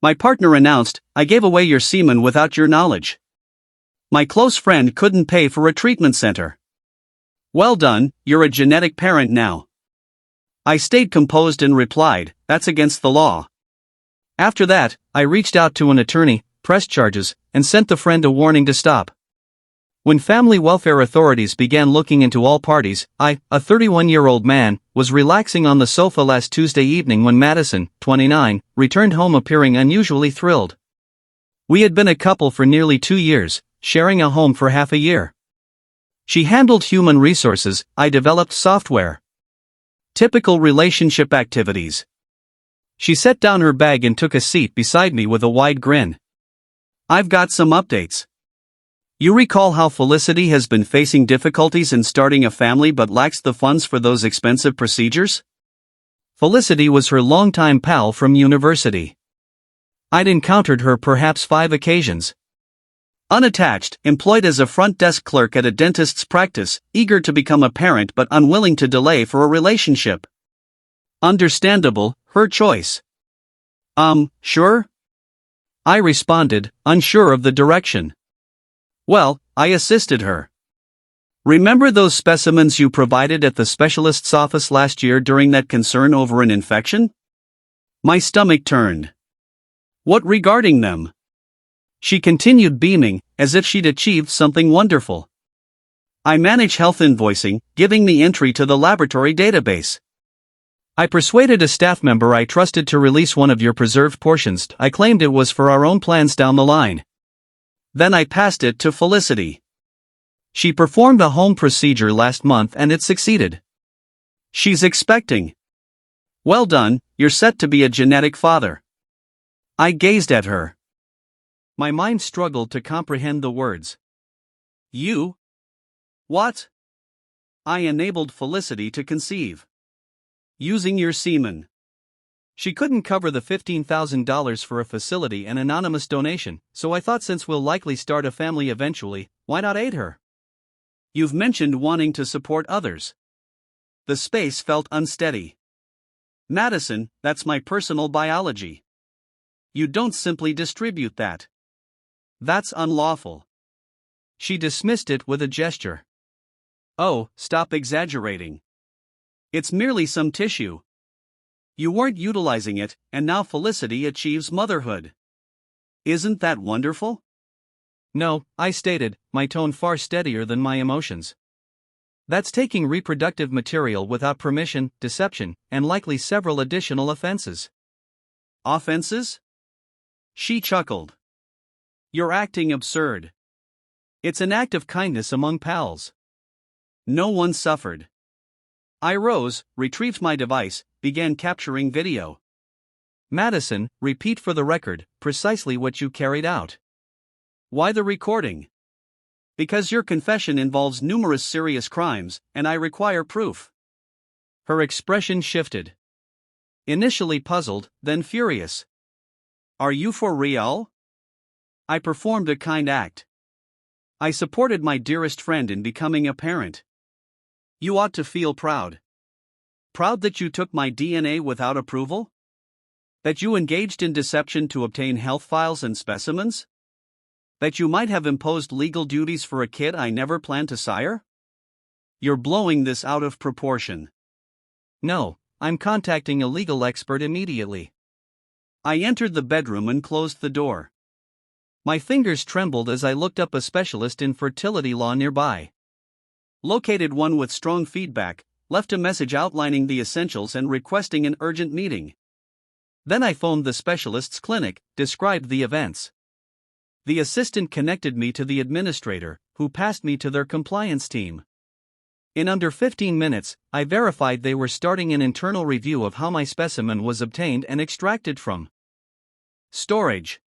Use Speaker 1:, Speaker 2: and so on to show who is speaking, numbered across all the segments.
Speaker 1: My partner announced, "I gave away your semen without your knowledge. My close friend couldn't pay for a treatment center. Well done, you're a genetic parent now." I stayed composed and replied, "That's against the law." After that, I reached out to an attorney, pressed charges, and sent the friend a warning to stop. When family welfare authorities began looking into all parties, I, a 31-year-old man, was relaxing on the sofa last Tuesday evening when Madison, 29, returned home appearing unusually thrilled. We had been a couple for nearly 2 years, sharing a home for half a year. She handled human resources, I developed software. Typical relationship activities. She set down her bag and took a seat beside me with a wide grin. "I've got some updates. You recall how Felicity has been facing difficulties in starting a family but lacks the funds for those expensive procedures?" Felicity was her longtime pal from university. I'd encountered her perhaps 5 occasions. Unattached, employed as a front desk clerk at a dentist's practice, eager to become a parent but unwilling to delay for a relationship. Understandable, her choice. Sure?" I responded, unsure of the direction. "Well, I assisted her. Remember those specimens you provided at the specialist's office last year during that concern over an infection?" My stomach turned. "What regarding them?" She continued beaming, as if she'd achieved something wonderful. "I manage health invoicing, giving me entry to the laboratory database. I persuaded a staff member I trusted to release one of your preserved portions. I claimed it was for our own plans down the line. Then I passed it to Felicity. She performed a home procedure last month and it succeeded. She's expecting. Well done, you're set to be a genetic father." I gazed at her. My mind struggled to comprehend the words. "You? What?" "I enabled Felicity to conceive. Using your semen." She couldn't cover the $15,000 for a facility and anonymous donation, so I thought since we'll likely start a family eventually, why not aid her? "You've mentioned wanting to support others." The space felt unsteady. "Madison, that's my personal biology. You don't simply distribute that. That's unlawful." She dismissed it with a gesture. "Oh, stop exaggerating. It's merely some tissue. You weren't utilizing it, and now Felicity achieves motherhood. Isn't that wonderful?" "No," I stated, my tone far steadier than my emotions. "That's taking reproductive material without permission, deception, and likely several additional offenses." "Offenses?" She chuckled. "You're acting absurd. It's an act of kindness among pals. No one suffered." I rose, retrieved my device, began capturing video. "Madison, repeat for the record, precisely what you carried out." "Why the recording?" "Because your confession involves numerous serious crimes, and I require proof." Her expression shifted. Initially puzzled, then furious. "Are you for real?" I performed a kind act. I supported my dearest friend in becoming a parent. You ought to feel proud. Proud that you took my DNA without approval? That you engaged in deception to obtain health files and specimens? That you might have imposed legal duties for a kid I never planned to sire? You're blowing this out of proportion." "No, I'm contacting a legal expert immediately." I entered the bedroom and closed the door. My fingers trembled as I looked up a specialist in fertility law nearby. Located one with strong feedback, left a message outlining the essentials and requesting an urgent meeting. Then I phoned the specialist's clinic, described the events. The assistant connected me to the administrator, who passed me to their compliance team. In under 15 minutes, I verified they were starting an internal review of how my specimen was obtained and extracted from. Storage.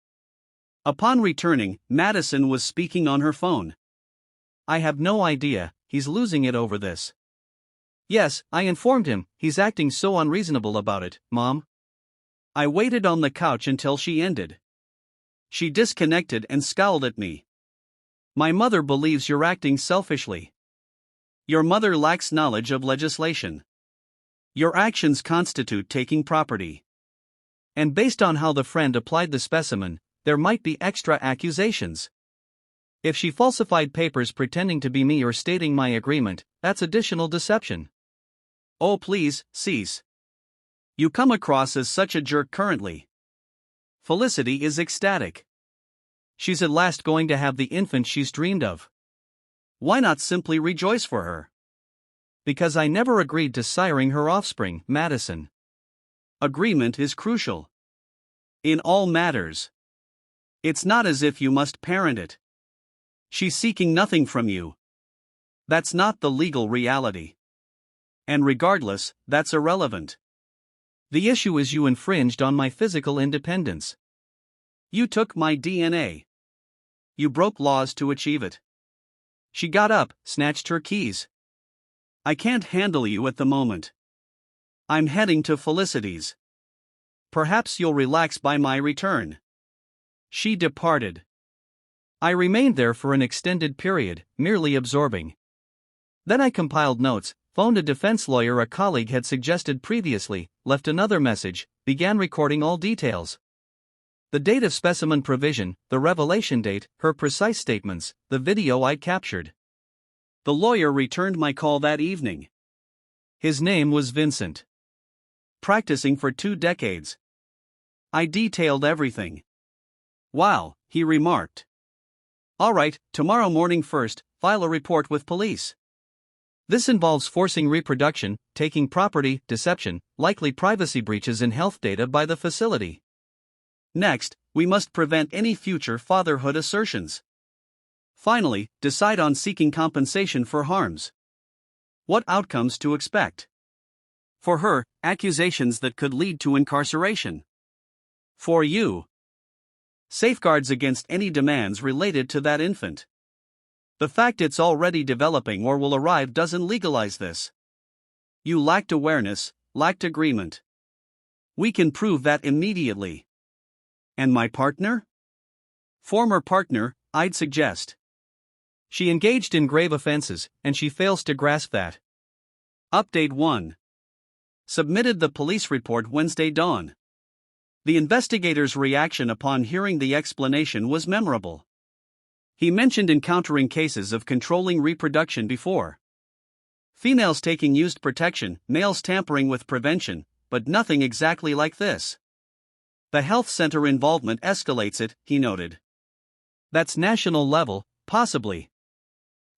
Speaker 1: Upon returning, Madison was speaking on her phone. "I have no idea, he's losing it over this." "Yes," I informed him, "he's acting so unreasonable about it, Mom." I waited on the couch until she ended. She disconnected and scowled at me. "My mother believes you're acting selfishly. Your mother lacks knowledge of legislation. Your actions constitute taking property. And based on how the friend applied the specimen, there might be extra accusations. If she falsified papers pretending to be me or stating my agreement, that's additional deception. Oh, please, cease. You come across as such a jerk currently. Felicity is ecstatic. She's at last going to have the infant she's dreamed of. Why not simply rejoice for her? Because I never agreed to siring her offspring, Madison. Agreement is crucial. In all matters. It's not as if you must parent it. She's seeking nothing from you. That's not the legal reality. And regardless, that's irrelevant. The issue is you infringed on my physical independence. You took my DNA. You broke laws to achieve it. She got up, snatched her keys. I can't handle you at the moment. I'm heading to Felicity's. Perhaps you'll relax by my return. She departed. I remained there for an extended period, merely absorbing. Then I compiled notes, phoned a defense lawyer a colleague had suggested previously, left another message, began recording all details. The date of specimen provision, the revelation date, her precise statements, the video I'd captured. The lawyer returned my call that evening. His name was Vincent. Practicing for 2 decades. I detailed everything. Wow, he remarked. All right, tomorrow morning first, file a report with police. This involves forcing reproduction, taking property, deception, likely privacy breaches in health data by the facility. Next, we must prevent any future fatherhood assertions. Finally, decide on seeking compensation for harms. What outcomes to expect? For her, accusations that could lead to incarceration. For you, safeguards against any demands related to that infant. The fact it's already developing or will arrive doesn't legalize this. You lacked awareness, lacked agreement. We can prove that immediately. And my partner? Former partner, I'd suggest. She engaged in grave offenses, and she fails to grasp that. Update 1. Submitted the police report Wednesday dawn. The investigator's reaction upon hearing the explanation was memorable. He mentioned encountering cases of controlling reproduction before. Females taking used protection, males tampering with prevention, but nothing exactly like this. The health center involvement escalates it, he noted. That's national level, possibly.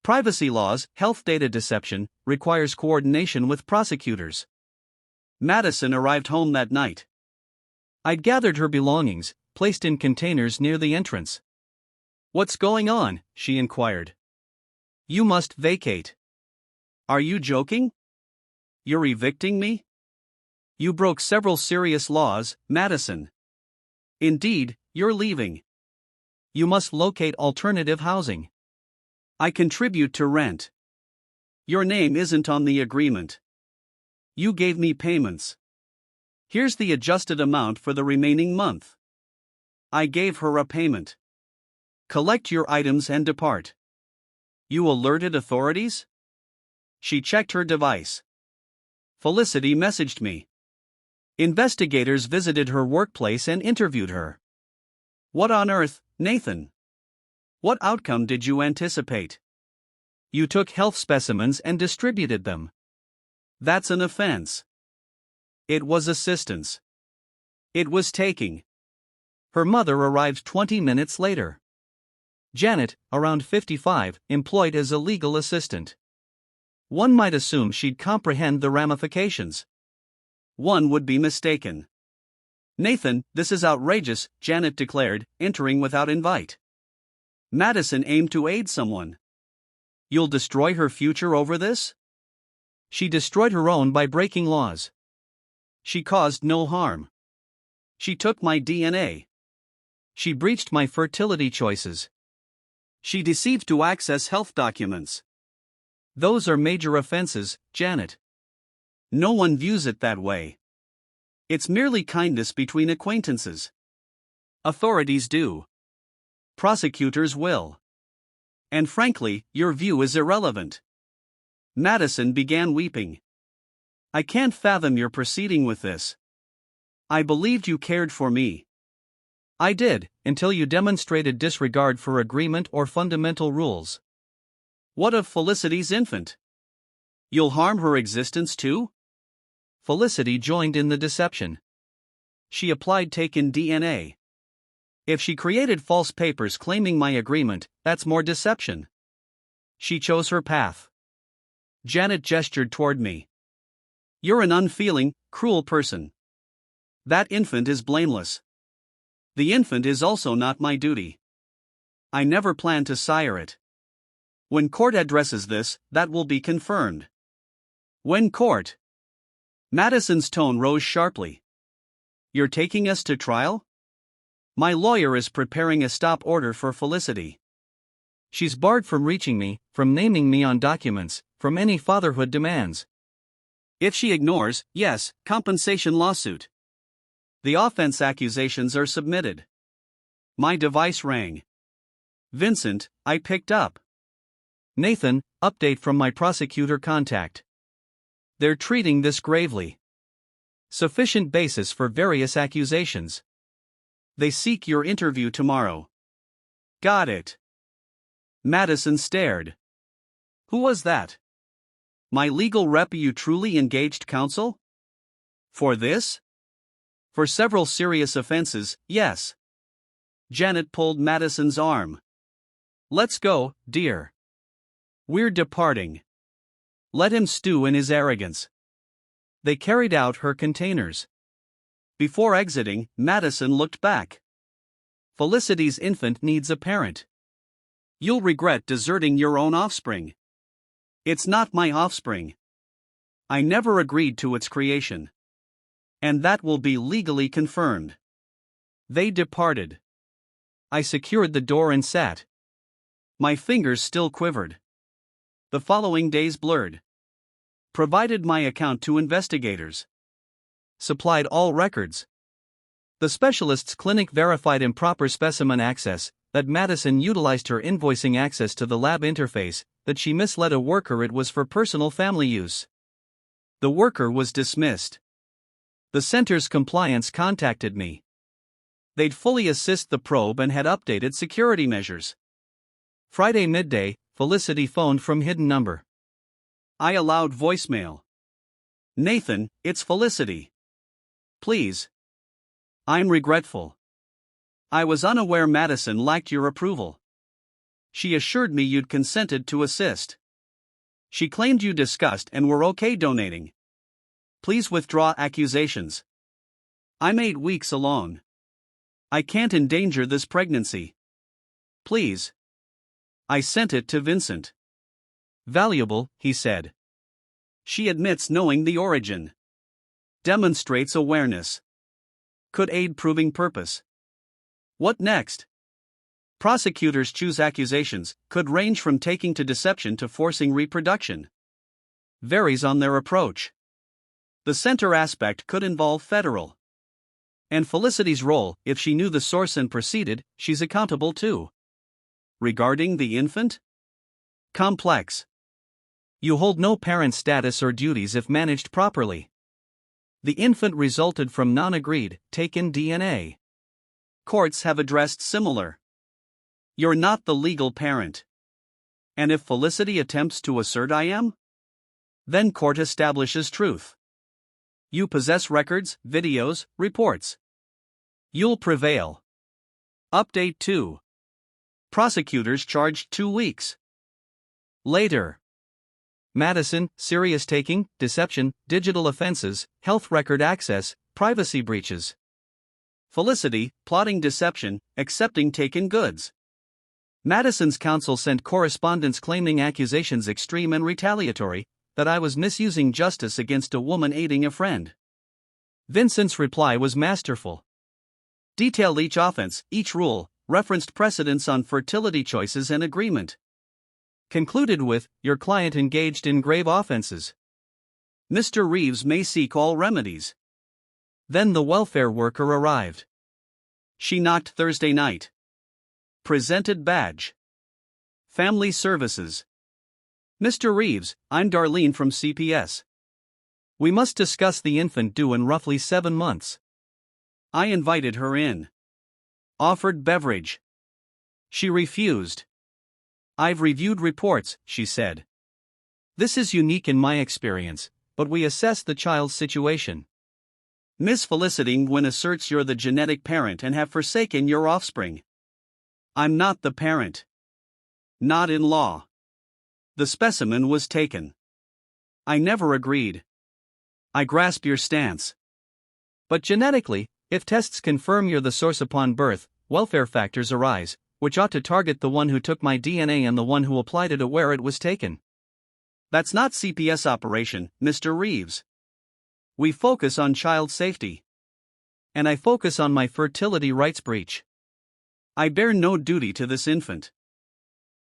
Speaker 1: Privacy laws, health data deception, requires coordination with prosecutors. Madison arrived home that night. I'd gathered her belongings, placed in containers near the entrance. What's going on? She inquired. You must vacate. Are you joking? You're evicting me? You broke several serious laws, Madison. Indeed, you're leaving. You must locate alternative housing. I contribute to rent. Your name isn't on the agreement. You gave me payments. Here's the adjusted amount for the remaining month. I gave her a payment. Collect your items and depart. You alerted authorities? She checked her device. Felicity messaged me. Investigators visited her workplace and interviewed her. What on earth, Nathan? What outcome did you anticipate? You took health specimens and distributed them. That's an offense. It was assistance. It was taking. Her mother arrived 20 minutes later. Janet, around 55, employed as a legal assistant. One might assume she'd comprehend the ramifications. One would be mistaken. Nathan, this is outrageous, Janet declared, entering without invite. Madison aimed to aid someone. You'll destroy her future over this? She destroyed her own by breaking laws. She caused no harm. She took my DNA. She breached my fertility choices. She deceived to access health documents. Those are major offenses, Janet. No one views it that way. It's merely kindness between acquaintances. Authorities do. Prosecutors will. And frankly, your view is irrelevant. Madison began weeping. I can't fathom your proceeding with this. I believed you cared for me.
Speaker 2: I did, until you demonstrated disregard for agreement or fundamental rules.
Speaker 1: What of Felicity's infant? You'll harm her existence too?
Speaker 2: Felicity joined in the deception.
Speaker 1: She applied taken DNA. If she created false papers claiming my agreement, that's more deception. She chose her path. Janet gestured toward me. You're an unfeeling, cruel person. That infant is blameless. The infant is also not my duty. I never plan to sire it. When court addresses this, that will be confirmed. When court. Madison's tone rose sharply. You're taking us to trial? My lawyer is preparing a stop order for Felicity.
Speaker 2: She's barred from reaching me, from naming me on documents, from any fatherhood demands.
Speaker 1: If she ignores, yes, compensation lawsuit. The offense accusations are submitted. My device rang. Vincent, I picked up.
Speaker 2: Nathan, update from my prosecutor contact. They're treating this gravely. Sufficient basis for various accusations.
Speaker 1: They seek your interview tomorrow. Got it. Madison stared. Who was that? My legal rep. You truly engaged counsel? For this? For several serious offenses, yes. Janet pulled Madison's arm. Let's go, dear. We're departing. Let him stew in his arrogance. They carried out her containers. Before exiting, Madison looked back. Felicity's infant needs a parent. You'll regret deserting your own offspring. It's not my offspring. I never agreed to its creation. And that will be legally confirmed. They departed. I secured the door and sat. My fingers still quivered. The following days blurred. Provided my account to investigators. Supplied all records. The specialist's clinic verified improper specimen access, that Madison utilized her invoicing access to the lab interface, that she misled a worker it was for personal family use. The worker was dismissed. The center's compliance contacted me. They'd fully assist the probe and had updated security measures. Friday midday, Felicity phoned from hidden number. I allowed voicemail. Nathan, it's Felicity. Please. I'm regretful. I was unaware Madison lacked your approval. She assured me you'd consented to assist. She claimed you discussed and were okay donating. Please withdraw accusations. I'm 8 weeks along. I can't endanger this pregnancy. Please. I sent it to Vincent. Valuable, he said. She admits knowing the origin. Demonstrates awareness. Could aid proving purpose. What next? Prosecutors choose accusations, could range from taking to deception to forcing reproduction. Varies on their approach. The center aspect could involve federal. And Felicity's role, if she knew the source and proceeded, she's accountable too. Regarding the infant? Complex. You hold no parent status or duties if managed properly. The infant resulted from non-agreed, taken DNA. Courts have addressed similar. You're not the legal parent. And if Felicity attempts to assert I am? Then court establishes truth. You possess records, videos, reports. You'll prevail. Update 2. Prosecutors charged 2 weeks. Later. Madison, serious taking, deception, digital offenses, health record access, privacy breaches. Felicity, plotting deception, accepting taken goods. Madison's counsel sent correspondence claiming accusations extreme and retaliatory, that I was misusing justice against a woman aiding a friend. Vincent's reply was masterful. Detailed each offense, each rule, referenced precedents on fertility choices and agreement. Concluded with, your client engaged in grave offenses. Mr. Reeves may seek all remedies. Then the welfare worker arrived. She knocked Thursday night. Presented badge. Family Services. Mr. Reeves, I'm Darlene from CPS. We must discuss the infant due in roughly 7 months. I invited her in. Offered beverage. She refused.
Speaker 2: I've reviewed reports, she said. This is unique in my experience, but we assess the child's situation.
Speaker 1: Miss Felicity Nguyen asserts you're the genetic parent and have forsaken your offspring. I'm not the parent. Not in law. The specimen was taken. I never agreed. I grasp your stance.
Speaker 2: But genetically, if tests confirm you're the source upon birth, welfare factors arise, which ought to target the one who took my DNA and the one who applied it where it was taken.
Speaker 1: That's not CPS operation, Mr. Reeves. We focus on child safety.
Speaker 2: And I focus on my fertility rights breach.
Speaker 1: I bear no duty to this infant.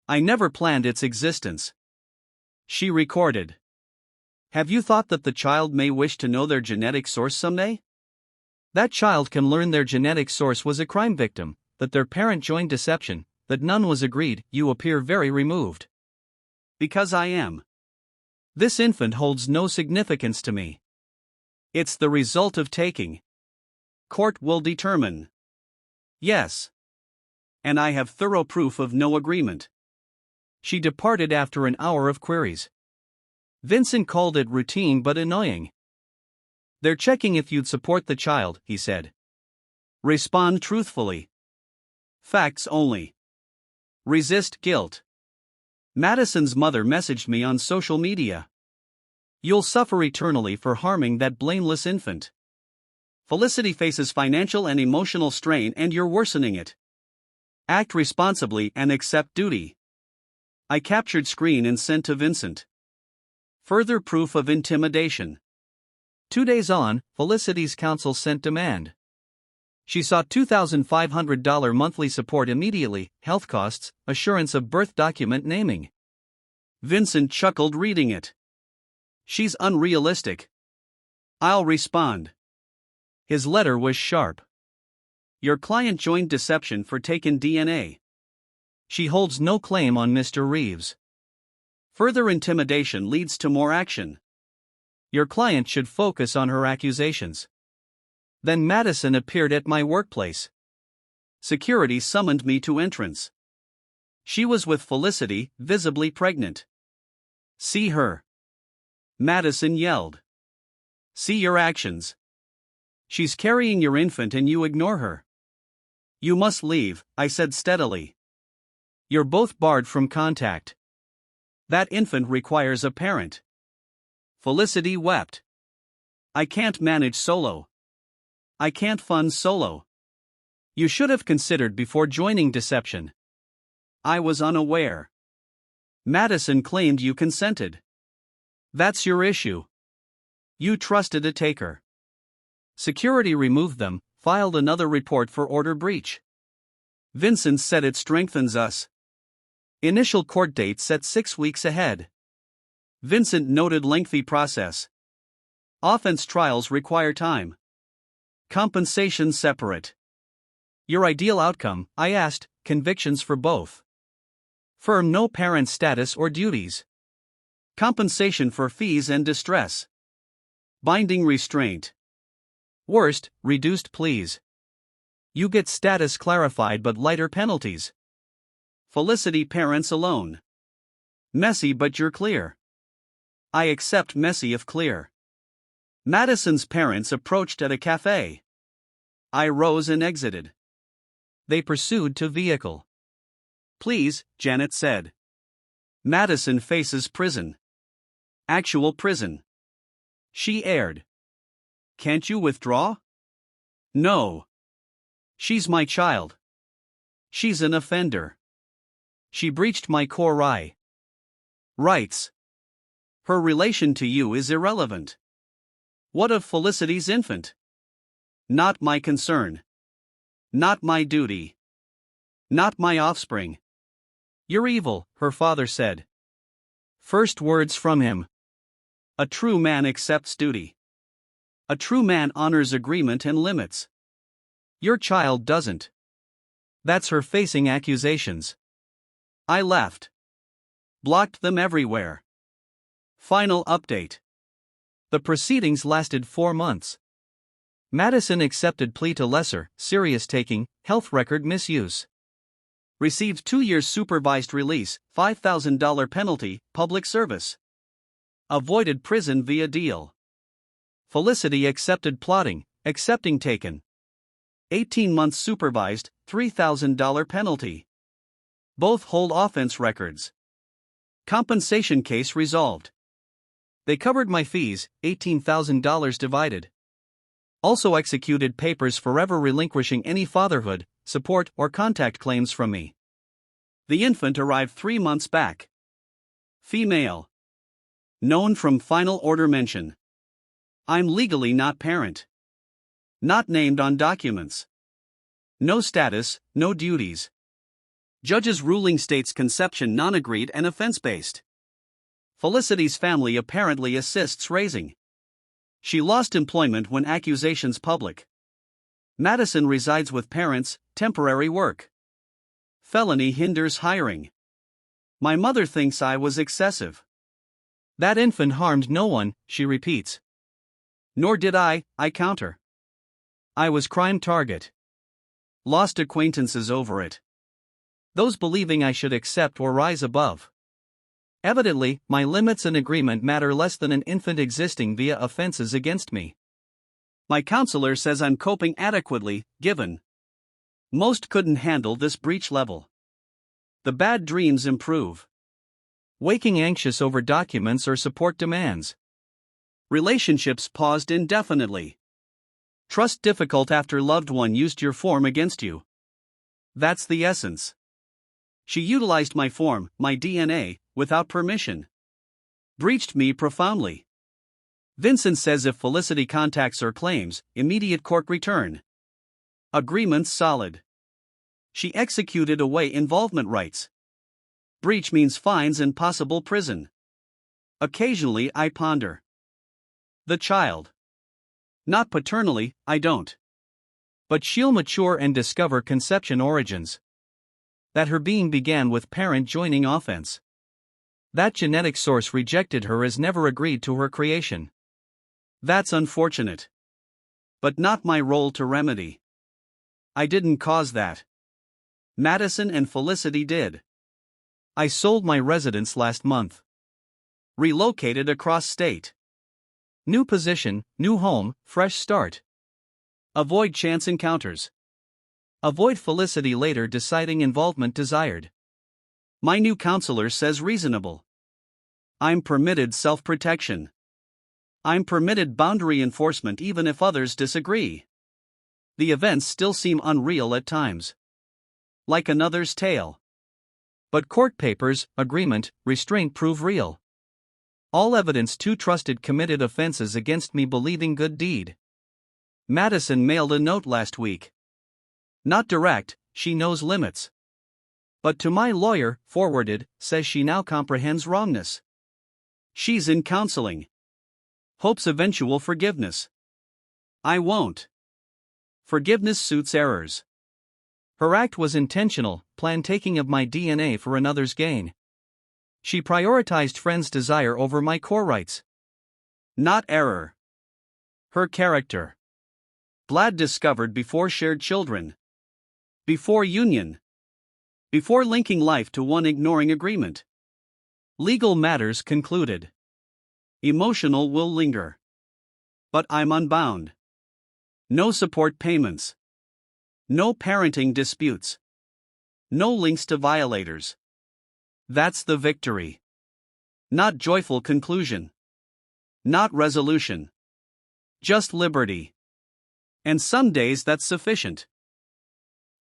Speaker 1: I never planned its existence. She recorded. Have you thought that the child may wish to know their genetic source someday?
Speaker 2: That child can learn their genetic source was a crime victim, that their parent joined deception, that none was agreed. You appear very removed.
Speaker 1: Because I am.
Speaker 2: This infant holds no significance to me.
Speaker 1: It's the result of taking. Court will determine. Yes. And I have thorough proof of no agreement.
Speaker 2: She departed after an hour of queries. Vincent called it routine but annoying. They're checking if you'd support the child, he said.
Speaker 1: Respond truthfully. Facts only. Resist guilt. Madison's mother messaged me on social media. You'll suffer eternally for harming that blameless infant. Felicity faces financial and emotional strain and you're worsening it. Act responsibly and accept duty. I captured screen and sent to Vincent. Further proof of intimidation.
Speaker 2: 2 days on, Felicity's counsel sent demand. She sought $2,500 monthly support immediately, health costs, assurance of birth document naming.
Speaker 1: Vincent chuckled reading it. She's unrealistic. I'll respond. His letter was sharp. Your client joined deception for taken DNA.
Speaker 2: She holds no claim on Mr. Reeves.
Speaker 1: Further intimidation leads to more action.
Speaker 2: Your client should focus on her accusations. Then Madison appeared at my workplace.
Speaker 1: Security summoned me to entrance. She was with Felicity, visibly pregnant. See her. Madison yelled. See your actions. She's carrying your infant and you ignore her. You must leave, I said steadily. You're both barred from contact. That infant requires a parent. Felicity wept. I can't manage solo. I can't fund solo. You should have considered before joining deception. I was unaware. Madison claimed you consented. That's your issue. You trusted a taker. Security removed them, filed another report for order breach. Vincent said it strengthens us. Initial court date set 6 weeks ahead. Vincent noted lengthy process. Offense trials require time. Compensation separate. Your ideal outcome, I asked, convictions for both. Firm no parent status or duties. Compensation for fees and distress. Binding restraint. Worst, reduced pleas. You get status clarified but lighter penalties. Felicity parents alone. Messy but you're clear. I accept messy if clear. Madison's parents approached at a cafe. I rose and exited. They pursued to vehicle. Please, Janet said. Madison faces prison. Actual prison. She aired. Can't you withdraw? No. She's my child. She's an offender. She breached my core rights. Her relation to you is irrelevant. What of Felicity's infant? Not my concern. Not my duty. Not my offspring. You're evil, her father said. First words from him. A true man accepts duty. A true man honors agreement and limits. Your child doesn't. That's her facing accusations. I left. Blocked them everywhere. Final update. The proceedings lasted 4 months.
Speaker 2: Madison accepted plea to lesser, serious taking, health record misuse.
Speaker 1: Received 2 years supervised release, $5,000 penalty, public service. Avoided prison via deal.
Speaker 2: Felicity accepted plotting, accepting taken.
Speaker 1: 18 months supervised, $3,000 penalty. Both hold offense records. Compensation case resolved.
Speaker 2: They covered my fees, $18,000 divided. Also executed papers forever relinquishing any fatherhood, support, or contact claims from me.
Speaker 1: The infant arrived 3 months back. Female. Known from final order mention. I'm legally not parent. Not named on documents. No status, no duties. Judge's ruling states conception non-agreed and offense-based. Felicity's family apparently assists raising. She lost employment when accusations public. Madison resides with parents, temporary work. Felony hinders hiring. My mother thinks I was excessive.
Speaker 2: That infant harmed no one, she repeats.
Speaker 1: Nor did I counter. I was crime target. Lost acquaintances over it. Those believing I should accept or rise above. Evidently, my limits and agreement matter less than an infant existing via offenses against me. My counselor says I'm coping adequately, given. Most couldn't handle this breach level. The bad dreams improve.
Speaker 2: Waking anxious over documents or support demands.
Speaker 1: Relationships paused indefinitely. Trust difficult after loved one used your form against you. That's the essence. She utilized my form, my DNA, without permission. Breached me profoundly. Vincent says if Felicity contacts or claims, immediate court return. Agreements solid. She executed away involvement rights. Breach means fines and possible prison. Occasionally I ponder. The child. Not paternally, I don't.
Speaker 2: But she'll mature and discover conception origins. That her being began with parent joining offense. That genetic source rejected her as never agreed to her creation.
Speaker 1: That's unfortunate. But not my role to remedy. I didn't cause that. Madison and Felicity did.
Speaker 2: I sold my residence last month.
Speaker 1: Relocated across state.
Speaker 2: New position, new home, fresh start.
Speaker 1: Avoid chance encounters.
Speaker 2: Avoid Felicity later deciding involvement desired.
Speaker 1: My new counselor says reasonable. I'm permitted self-protection. I'm permitted boundary enforcement even if others disagree. The events still seem unreal at times. Like another's tale.
Speaker 2: But court papers, agreement, restraint prove real. All evidence too trusted committed offenses against me believing good deed.
Speaker 1: Madison mailed a note last week. Not direct, she knows limits. But to my lawyer, forwarded, says she now comprehends wrongness. She's in counseling. Hopes eventual forgiveness. I won't. Forgiveness suits errors.
Speaker 2: Her act was intentional, planned taking of my DNA for another's gain. She prioritized friends' desire over my core rights.
Speaker 1: Not error. Her character. Blad discovered before shared children. Before union. Before linking life to one ignoring agreement. Legal matters concluded. Emotional will linger. But I'm unbound. No support payments. No parenting disputes. No links to violators. That's the victory. Not joyful conclusion. Not resolution. Just liberty. And some days that's sufficient.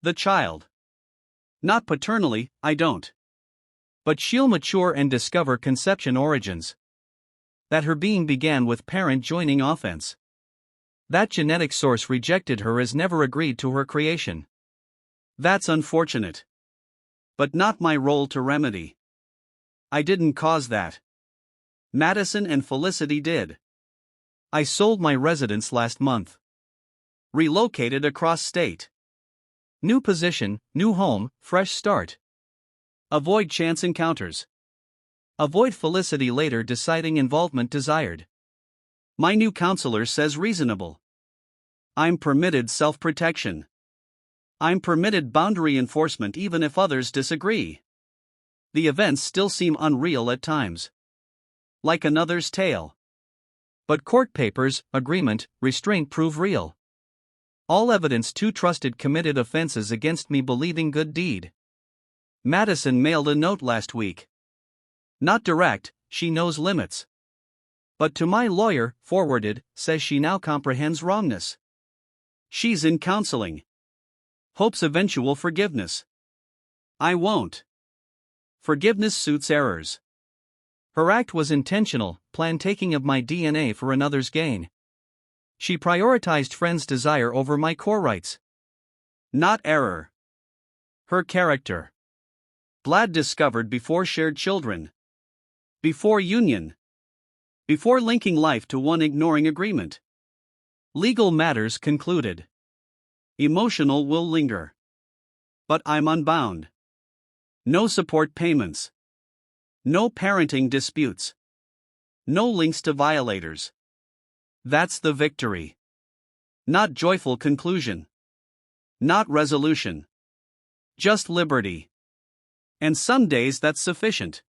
Speaker 1: The child. Not paternally, I don't.
Speaker 2: But she'll mature and discover conception origins. That her being began with parent joining offense. That genetic source rejected her as never agreed to her creation.
Speaker 1: That's unfortunate. But not my role to remedy. I didn't cause that. Madison and Felicity did.
Speaker 2: I sold my residence last month.
Speaker 1: Relocated across state.
Speaker 2: New position, new home, fresh start.
Speaker 1: Avoid chance encounters.
Speaker 2: Avoid Felicity later deciding involvement desired.
Speaker 1: My new counselor says reasonable. I'm permitted self-protection. I'm permitted boundary enforcement even if others disagree. The events still seem unreal at times. Like another's tale.
Speaker 2: But court papers, agreement, restraint prove real. All evidence too trusted committed offenses against me believing good deed.
Speaker 1: Madison mailed a note last week. Not direct, she knows limits. But to my lawyer, forwarded, says she now comprehends wrongness. She's in counseling. Hopes eventual forgiveness. I won't. Forgiveness suits errors.
Speaker 2: Her act was intentional, planned taking of my DNA for another's gain. She prioritized friends' desire over my core rights.
Speaker 1: Not error. Her character. Vlad discovered before shared children. Before union. Before linking life to one ignoring agreement. Legal matters concluded. Emotional will linger. But I'm unbound. No support payments. No parenting disputes. No links to violators. That's the victory. Not joyful conclusion. Not resolution. Just liberty. And some days that's sufficient.